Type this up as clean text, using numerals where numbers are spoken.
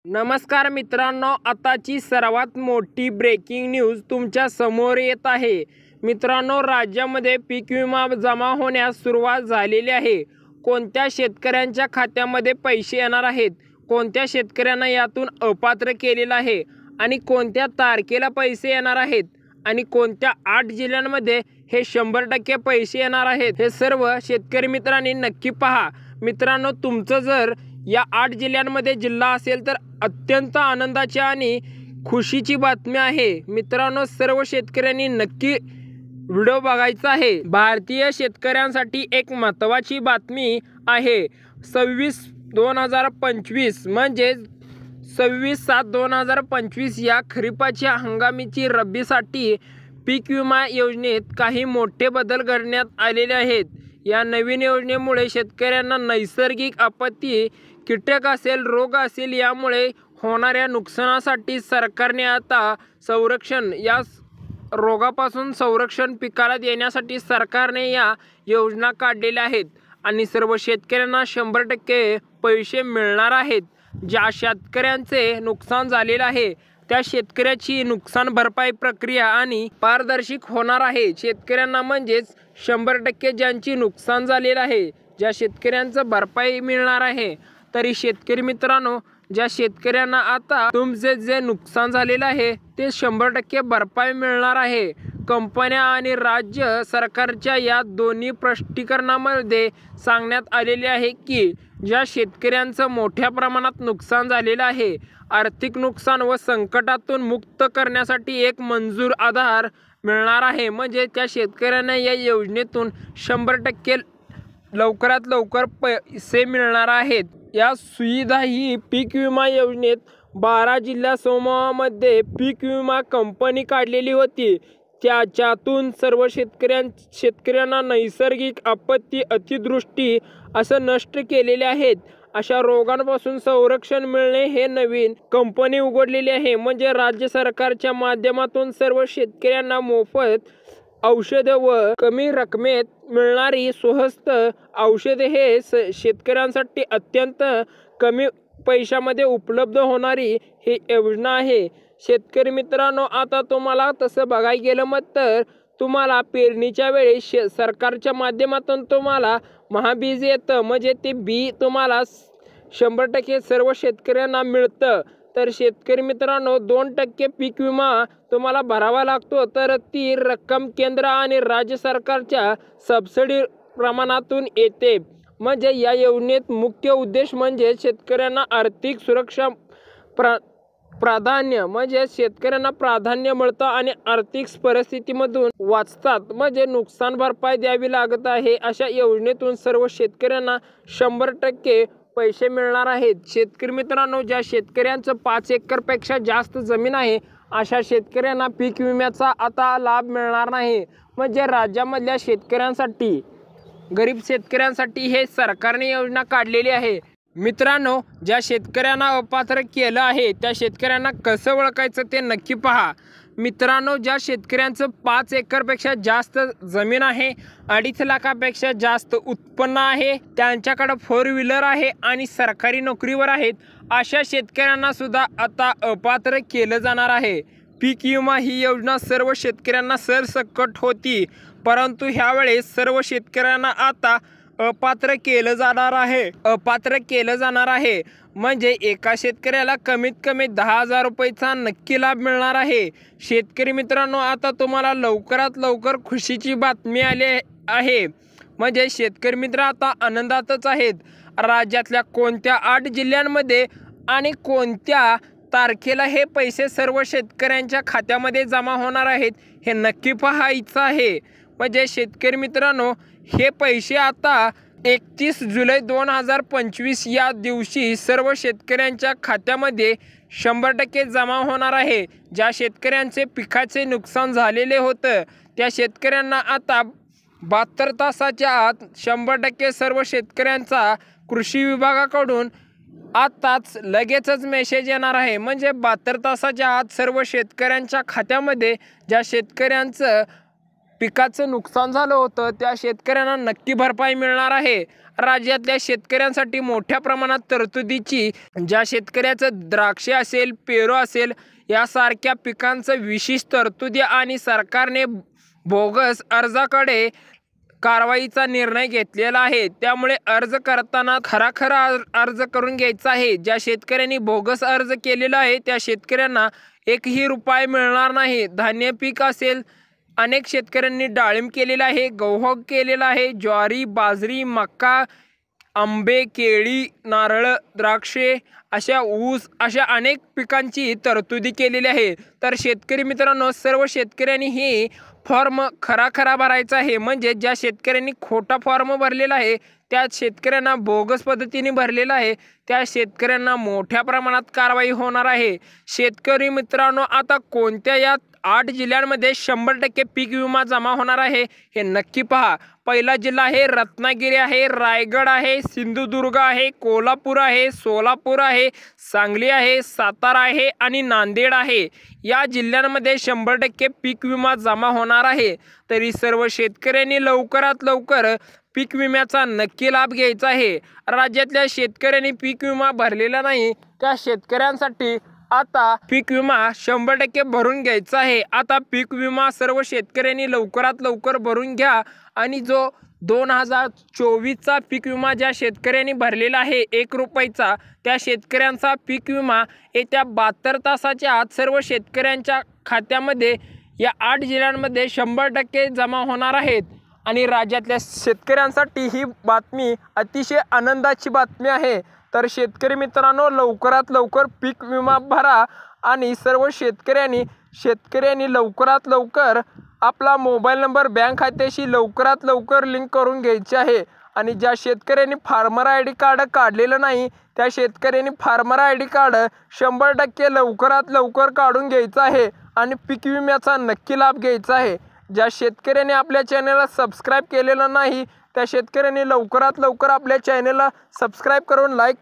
नमस्कार मित्रांनो, आताची सर्वात मोठी ब्रेकिंग न्यूज तुमच्या समोर येत आहे। मित्रांनो, राज्यामध्ये पीक विमा जमा होण्यास सुरुवात झालेली आहे। कोणत्या शेतकऱ्यांच्या खात्यामध्ये पैसे येणार आहेत, कोणत्या शेतकऱ्यांना यातून अपात्र केलेलं आहे आणि कोणत्या तारखेला पैसे येणार आहेत आणि कोणत्या 8 जिल्ह्यांमध्ये हे 100% पैसे येणार आहेत, हे सर्व शेतकरी मित्रांनी नक्की पहा। मित्रांनो, तुमचं जर या 8 जिल्ह्यांमध्ये जिल्हा असेल तर अत्यंत आनंदाची आणि खुशीची बातमी आहे। मित्रांनो, सर्व शेतकऱ्यांनी नक्की व्हिडिओ बघायचा आहे। भारतीय शेतकऱ्यांसाठी एक महत्त्वाची बातमी आहे। 26/2025 म्हणजे 26/7/2025 या खरीपाच्या हंगामीची रब्बीसाठी पीक विमा योजनेत काही मोठे बदल करण्यात आलेले आहेत। या नवीन योजनेमुळे शेतकऱ्यांना नैसर्गिक आपत्ती, कीटक असेल, रोग असेल यामुळे होणाऱ्या नुकसानासाठी सरकारने आता रोगापासून संरक्षण पिकाला देण्यासाठी सरकारने या योजना काढलेल्या आहेत आणि सर्व शेतकऱ्यांना 100% पैसे मिळणार आहेत। ज्या शेतकऱ्यांचे नुकसान झालेले आहे त्या शेतकऱ्याची नुकसान भरपाई प्रक्रिया आणि पारदर्शक होणार आहे। शेतकऱ्यांना म्हणजेच 100% ज्यांची नुकसान झालेलं आहे, ज्या शेतकऱ्यांचं भरपाई मिळणार आहे। तरी शेतकरी मित्रांनो, ज्या शेतकऱ्यांना आता तुमचे जे नुकसान झालेलं आहे ते 100% भरपाई मिळणार आहे। कंपन्या आणि राज्य सरकारच्या या दोन्ही स्पष्टीकरणामध्ये सांगण्यात आलेले आहे की ज्या शेतकऱ्यांचं मोठ्या प्रमाणात नुकसान झालेलं आहे, आर्थिक नुकसान व संकटातून मुक्त करण्यासाठी एक मंजूर आधार मिळणार आहे। म्हणजे त्या शेतकऱ्यांना या योजनेतून 100% लवकरात लवकर पैसे मिळणार आहेत। या सुविधा ही पीक विमा योजनेत 12 जिल्ह्यासमूहामध्ये पीक विमा कंपनी काढलेली होती। त्याच्यातून सर्व शेतकऱ्यांना नैसर्गिक आपत्ती, अतिवृष्टी असं नष्ट केलेले आहेत अशा रोगांपासून संरक्षण मिळणे हे नवीन कंपनी उघडलेली आहे। म्हणजे राज्य सरकारच्या माध्यमातून सर्व शेतकऱ्यांना मोफत औषधे व कमी रकमेत मिळणारी स्वस्त औषधे हे शेतकऱ्यांसाठी अत्यंत कमी पैशामध्ये उपलब्ध होणारी ही योजना आहे। शेतकरी मित्रांनो, आता तुम्हाला तसं बघायला गेलं मग तर तुम्हाला पेरणीच्या वेळी सरकारच्या माध्यमातून तुम्हाला महाबीज येतं, म्हणजे ते बी तुम्हाला 100% सर्व शेतकऱ्यांना मिळतं। तर शेतकरी मित्रांनो, 2% पीक विमा तुम्हाला भरावा लागतो, तर ती रक्कम केंद्र आणि राज्य सरकारच्या सबसिडी प्रमाणातून येते। म्हणजे या योजनेत मुख्य उद्देश म्हणजे शेतकऱ्यांना आर्थिक सुरक्षा प्राधान्य, म्हणजे शेतकऱ्यांना प्राधान्य मिळतं आणि आर्थिक परिस्थितीमधून वाचतात, म्हणजे नुकसान भरपाई द्यावी लागत आहे। अशा योजनेतून सर्व शेतकऱ्यांना 100% पैसे मिळणार आहेत। शेतकरी मित्रांनो, ज्या शेतकऱ्यांचं 5 एकरपेक्षा जास्त जमीन आहे अशा शेतकऱ्यांना पीक विम्याचा आता लाभ मिळणार नाही। म्हणजे राज्यामधल्या शेतकऱ्यांसाठी, गरीब शेतकऱ्यांसाठी हे सरकारने योजना काढलेली आहे। मित्रांनो, ज्या शेतकऱ्यांना अपात्र केलं आहे त्या शेतकऱ्यांना कसं ओळखायचं ते नक्की पहा। मित्रांनो, ज्या शेतकऱ्यांचं 5 एकरपेक्षा जास्त जमीन आहे, 2.5 लाखापेक्षा जास्त उत्पन्न आहे, त्यांच्याकडे 4 व्हीलर आहे आणि सरकारी नोकरीवर आहेत, अशा शेतकऱ्यांना सुद्धा आता अपात्र केलं जाणार आहे। पीक विमा ही योजना सर्व शेतकऱ्यांना सरसकट होती, परंतु ह्यावेळेस सर्व शेतकऱ्यांना आता अपात्र केलं जाणार आहे। अपात्र केलं जाणार आहे म्हणजे एका शेतकऱ्याला कमीत कमी 10,000 रुपयाचा नक्की लाभ मिळणार आहे। शेतकरी मित्रांनो, आता तुम्हाला लवकरात लवकर खुशीची बातमी आली आहे। म्हणजे शेतकरी मित्र आता आनंदातच आहेत। राज्यातल्या कोणत्या 8 जिल्ह्यांमध्ये आणि कोणत्या तारखेला हे पैसे सर्व शेतकऱ्यांच्या खात्यामध्ये जमा होणार आहेत हे नक्की पाहायचं आहे। म्हणजे शेतकरी मित्रांनो, हे पैसे आता 31 जुलै 2025 या दिवशी सर्व शेतकऱ्यांच्या खात्यामध्ये 100% जमा होणार आहे। ज्या शेतकऱ्यांचे पिकाचे नुकसान झालेले होतं त्या शेतकऱ्यांना आता 72 तासाच्या आत 100% सर्व शेतकऱ्यांचा कृषी विभागाकडून आताच लगेचच मेसेज येणार आहे। म्हणजे 72 तासाच्या आत सर्व शेतकऱ्यांच्या खात्यामध्ये ज्या शेतकऱ्यांचं पिकाचं नुकसान झालं होतं त्या शेतकऱ्यांना नक्की भरपाई मिळणार आहे। राज्यातल्या शेतकऱ्यांसाठी मोठ्या प्रमाणात तरतुदीची, ज्या शेतकऱ्याचं द्राक्षे असेल, पेरू असेल यासारख्या पिकांचं विशेष तरतुदी आणि सरकारने बोगस अर्जाकडे कारवाईचा निर्णय घेतलेला आहे। त्यामुळे अर्ज करताना खरा अर्ज करून घ्यायचा आहे। ज्या शेतकऱ्यांनी बोगस अर्ज केलेला आहे त्या शेतकऱ्यांना एकही रुपये मिळणार नाही। धान्य पीक असेल, अनेक शेतकऱ्यांनी डाळिंब केलेला आहे, गहू केलेला आहे, ज्वारी, बाजरी, मका, आंबे, केळी, नारळ, द्राक्षे, ऊस अशा अनेक पिकांची तरतुदी केलेली आहे। तर शेतकरी मित्रांनो, सर्व शेतकऱ्यांनी ही फॉर्म खरा भरायचा आहे। म्हणजे ज्या शेतकऱ्यांनी खोटा फॉर्म भरलेला आहे, त्या शेतकऱ्यांना बोगस पद्धतीने भरलेला आहे, त्या शेतकऱ्यांना मोठ्या प्रमाणात कारवाई होणार आहे। शेतकरी मित्रांनो, आता कोणत्या या 8 जिल्ह्यांमध्ये 100% पीक विमा जमा होणार आहे हे नक्की पहा। पहिला जिल्हा आहे रत्नागिरी आहे, रायगड आहे, सिंधुदुर्ग आहे, कोल्हापूर आहे, सोलापूर आहे, सांगली आहे, सातारा आहे आणि नांदेड आहे। या जिल्ह्यांमध्ये 100% पीक विमा जमा होणार आहे। तरी सर्व शेतकऱ्यांनी लवकरात लवकर पीक विम्याचा नक्की लाभ घ्यायचा आहे। राज्यातल्या शेतकऱ्यांनी पीक विमा भरलेला नाही त्या शेतकऱ्यांसाठी आता पीक विमा 100% भरून घ्यायचा आहे। आता पीक विमा सर्व शेतकऱ्यांनी लवकरात लवकर भरून घ्या आणि जो 2024चा पीक विमा ज्या शेतकऱ्यांनी भरलेला आहे 1 रुपयाचा, त्या शेतकऱ्यांचा पीक विमा येत्या 72 तासाच्या आत सर्व शेतकऱ्यांच्या खात्यामध्ये या 8 जिल्ह्यांमध्ये 100% जमा होणार आहेत। आणि राज्यातल्या शेतकऱ्यांसाठी ही बातमी अतिशय आनंदाची बातमी आहे। तर शेतकरी मित्रांनो, लवकरात लवकर पीक विमा भरा आणि सर्व शेतकऱ्यांनी लवकरात लवकर आपला मोबाईल नंबर बँक खात्याशी लवकरात लवकर लिंक करून घ्यायचे आहे। आणि ज्या शेतकऱ्यांनी फार्मर ID कार्ड काढलेलं नाही त्या शेतकऱ्यांनी फार्मर ID कार्ड 100% लवकरात लवकर काढून घ्यायचं आहे आणि पीक विम्याचा नक्की लाभ घ्यायचा आहे। ज्या शेतकऱ्यांनी आपल्या चॅनलला सबस्क्राईब केलेलं नाही त्या शेतकऱ्यांनी लवकरात लवकर आपल्या चॅनलला सबस्क्राईब करून लाईक